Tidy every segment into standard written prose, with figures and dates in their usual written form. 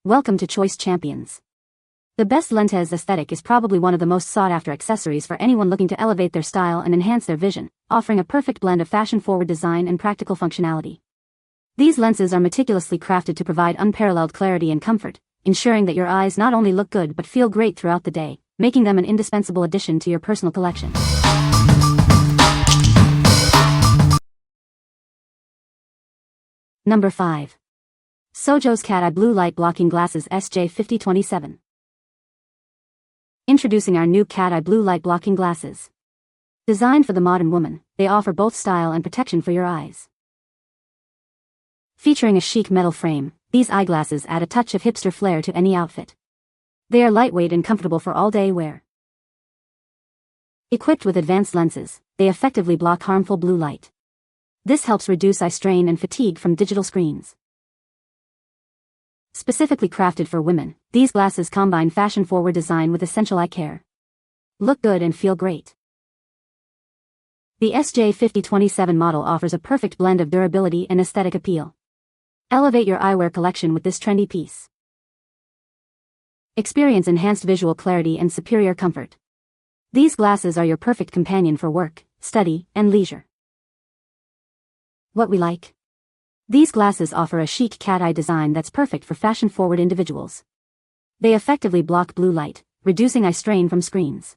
Welcome to Choice Champions. The best Lentes Aesthetic is probably one of the most sought-after accessories for anyone looking to elevate their style and enhance their vision, offering a perfect blend of fashion-forward design and practical functionality. These lenses are meticulously crafted to provide unparalleled clarity and comfort, ensuring that your eyes not only look good but feel great throughout the day, making them an indispensable addition to your personal collection. Number 5. SOJOS Cat Eye Blue Light Blocking Glasses SJ5027. Introducing our new Cat Eye Blue Light Blocking Glasses. Designed for the modern woman, they offer both style and protection for your eyes. Featuring a chic metal frame, these eyeglasses add a touch of hipster flair to any outfit. They are lightweight and comfortable for all-day wear. Equipped with advanced lenses, they effectively block harmful blue light. This helps reduce eye strain and fatigue from digital screens. Specifically crafted for women, these glasses combine fashion-forward design with essential eye care. Look good and feel great. The SJ5027 model offers a perfect blend of durability and aesthetic appeal. Elevate your eyewear collection with this trendy piece. Experience enhanced visual clarity and superior comfort. These glasses are your perfect companion for work, study, and leisure. What we like? These glasses offer a chic cat eye design that's perfect for fashion-forward individuals. They effectively block blue light, reducing eye strain from screens.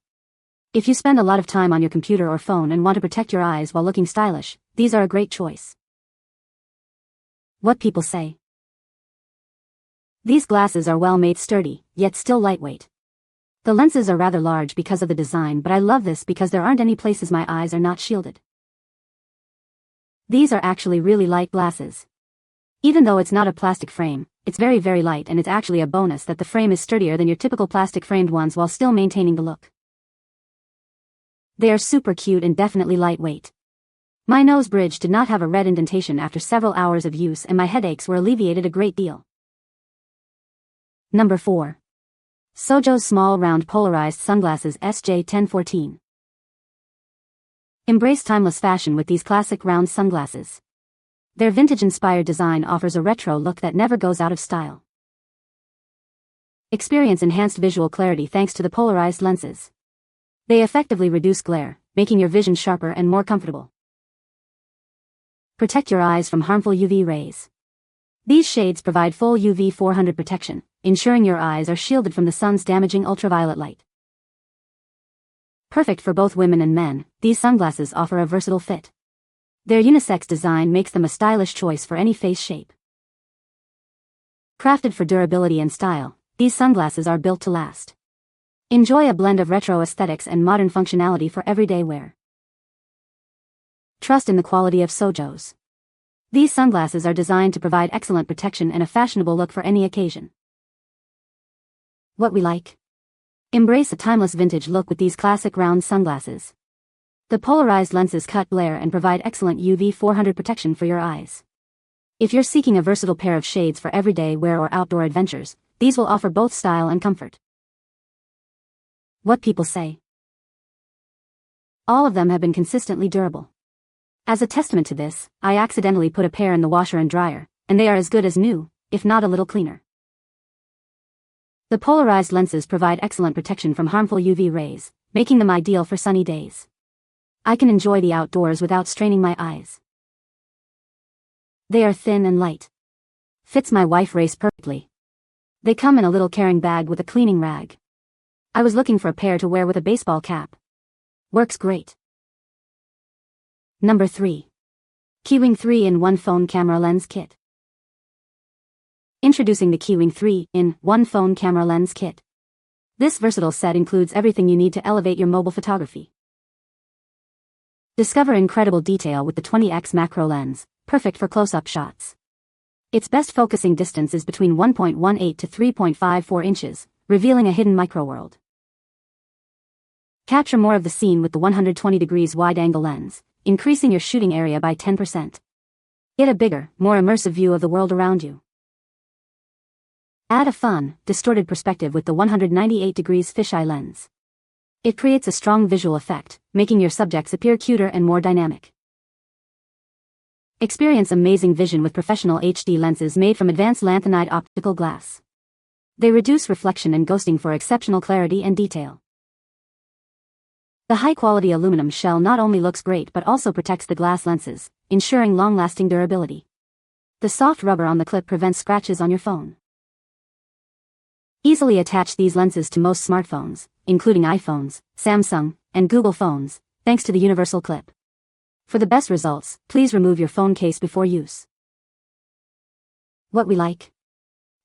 If you spend a lot of time on your computer or phone and want to protect your eyes while looking stylish, these are a great choice. What people say. These glasses are well-made, sturdy, yet still lightweight. The lenses are rather large because of the design, but I love this because there aren't any places my eyes are not shielded. These are actually really light glasses. Even though it's not a plastic frame, it's very light, and it's actually a bonus that the frame is sturdier than your typical plastic framed ones while still maintaining the look. They are super cute and definitely lightweight. My nose bridge did not have a red indentation after several hours of use, and my headaches were alleviated a great deal. Number 4. SOJOS Small Round Polarized Sunglasses SJ1014. Embrace timeless fashion with these classic round sunglasses. Their vintage-inspired design offers a retro look that never goes out of style. Experience enhanced visual clarity thanks to the polarized lenses. They effectively reduce glare, making your vision sharper and more comfortable. Protect your eyes from harmful UV rays. These shades provide full UV 400 protection, ensuring your eyes are shielded from the sun's damaging ultraviolet light. Perfect for both women and men, these sunglasses offer a versatile fit. Their unisex design makes them a stylish choice for any face shape. Crafted for durability and style, these sunglasses are built to last. Enjoy a blend of retro aesthetics and modern functionality for everyday wear. Trust in the quality of SOJOS. These sunglasses are designed to provide excellent protection and a fashionable look for any occasion. What we like? Embrace a timeless vintage look with these classic round sunglasses. The polarized lenses cut glare and provide excellent UV 400 protection for your eyes. If you're seeking a versatile pair of shades for everyday wear or outdoor adventures, these will offer both style and comfort. What people say. All of them have been consistently durable. As a testament to this, I accidentally put a pair in the washer and dryer, and they are as good as new, if not a little cleaner. The polarized lenses provide excellent protection from harmful UV rays, making them ideal for sunny days. I can enjoy the outdoors without straining my eyes. They are thin and light. Fits my wife Race perfectly. They come in a little carrying bag with a cleaning rag. I was looking for a pair to wear with a baseball cap. Works great. Number 3. KEYWING 3-in-1 Phone Camera Lens Kit. Introducing the KEYWING 3-in-1 Phone Camera Lens Kit. This versatile set includes everything you need to elevate your mobile photography. Discover incredible detail with the 20x macro lens, perfect for close-up shots. Its best focusing distance is between 1.18 to 3.54 inches, revealing a hidden microworld. Capture more of the scene with the 120 degrees wide-angle lens, increasing your shooting area by 10%. Get a bigger, more immersive view of the world around you. Add a fun, distorted perspective with the 198 degrees fisheye lens. It creates a strong visual effect, making your subjects appear cuter and more dynamic. Experience amazing vision with professional HD lenses made from advanced lanthanide optical glass. They reduce reflection and ghosting for exceptional clarity and detail. The high-quality aluminum shell not only looks great but also protects the glass lenses, ensuring long-lasting durability. The soft rubber on the clip prevents scratches on your phone. Easily attach these lenses to most smartphones, including iPhones, Samsung, and Google phones, thanks to the universal clip. For the best results, please remove your phone case before use. What we like.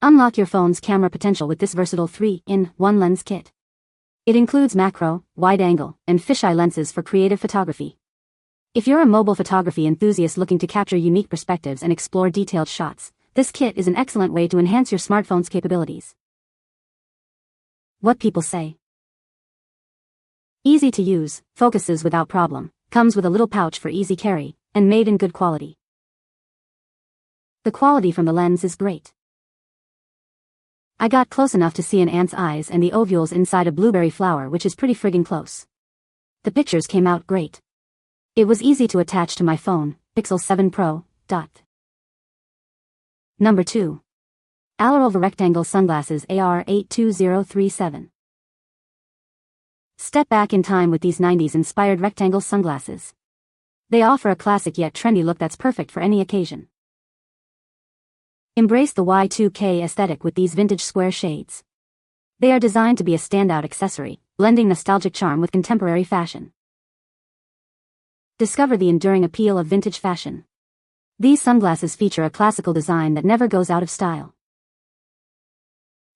Unlock your phone's camera potential with this versatile 3-in-1 lens kit. It includes macro, wide-angle, and fisheye lenses for creative photography. If you're a mobile photography enthusiast looking to capture unique perspectives and explore detailed shots, this kit is an excellent way to enhance your smartphone's capabilities. What people say. Easy to use, focuses without problem, comes with a little pouch for easy carry, and made in good quality. The quality from the lens is great. I got close enough to see an ant's eyes and the ovules inside a blueberry flower, which is pretty friggin' close. The pictures came out great. It was easy to attach to my phone, Pixel 7 Pro. Number 2. Allarallvr Rectangle Sunglasses AR82037. Step back in time with these 90s-inspired rectangle sunglasses. They offer a classic yet trendy look that's perfect for any occasion. Embrace the Y2K aesthetic with these vintage square shades. They are designed to be a standout accessory, blending nostalgic charm with contemporary fashion. Discover the enduring appeal of vintage fashion. These sunglasses feature a classical design that never goes out of style.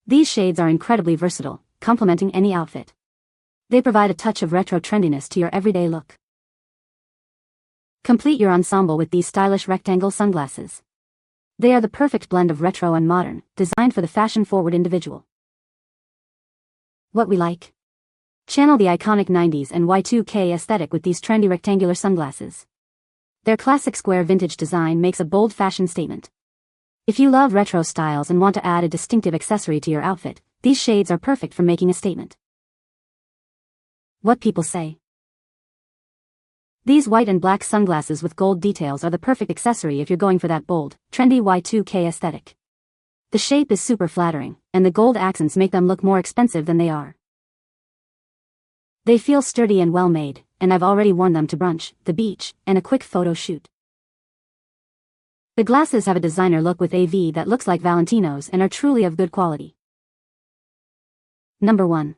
These shades are incredibly versatile, complementing any outfit. They provide a touch of retro trendiness to your everyday look. Complete your ensemble with these stylish rectangle sunglasses. They are the perfect blend of retro and modern, designed for the fashion-forward individual. What we like. Channel the iconic 90s and Y2K aesthetic with these trendy rectangular sunglasses. Their classic square vintage design makes a bold fashion statement. If you love retro styles and want to add a distinctive accessory to your outfit, these shades are perfect for making a statement. What people say. These white and black sunglasses with gold details are the perfect accessory if you're going for that bold, trendy Y2K aesthetic. The shape is super flattering, and the gold accents make them look more expensive than they are. They feel sturdy and well-made, and I've already worn them to brunch, the beach, and a quick photo shoot. The glasses have a designer look with AV that looks like Valentino's and are truly of good quality. Number 1.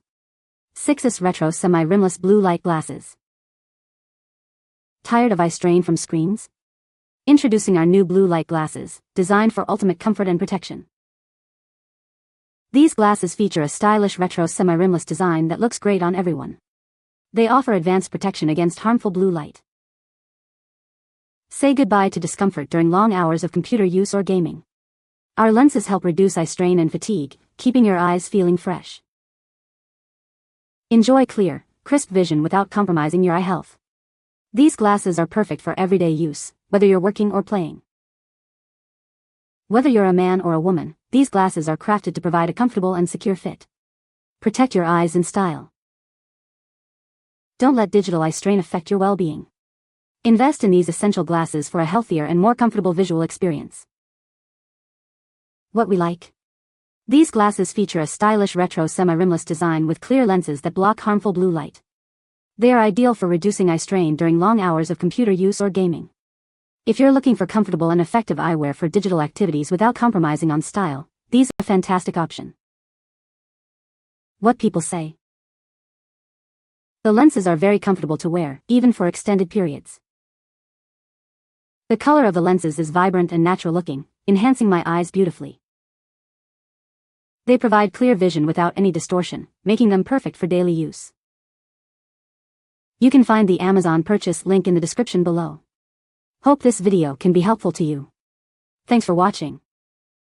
Cyxus Retro Semi-Rimless Blue Light Glasses. Tired of eye strain from screens? Introducing our new blue light glasses, designed for ultimate comfort and protection. These glasses feature a stylish retro semi-rimless design that looks great on everyone. They offer advanced protection against harmful blue light. Say goodbye to discomfort during long hours of computer use or gaming. Our lenses help reduce eye strain and fatigue, keeping your eyes feeling fresh. Enjoy clear, crisp vision without compromising your eye health. These glasses are perfect for everyday use, whether you're working or playing. Whether you're a man or a woman, these glasses are crafted to provide a comfortable and secure fit. Protect your eyes in style. Don't let digital eye strain affect your well-being. Invest in these essential glasses for a healthier and more comfortable visual experience. What we like. These glasses feature a stylish retro semi-rimless design with clear lenses that block harmful blue light. They are ideal for reducing eye strain during long hours of computer use or gaming. If you're looking for comfortable and effective eyewear for digital activities without compromising on style, these are a fantastic option. What people say. The lenses are very comfortable to wear, even for extended periods. The color of the lenses is vibrant and natural looking, enhancing my eyes beautifully. They provide clear vision without any distortion, making them perfect for daily use. You can find the Amazon purchase link in the description below. Hope this video can be helpful to you. Thanks for watching.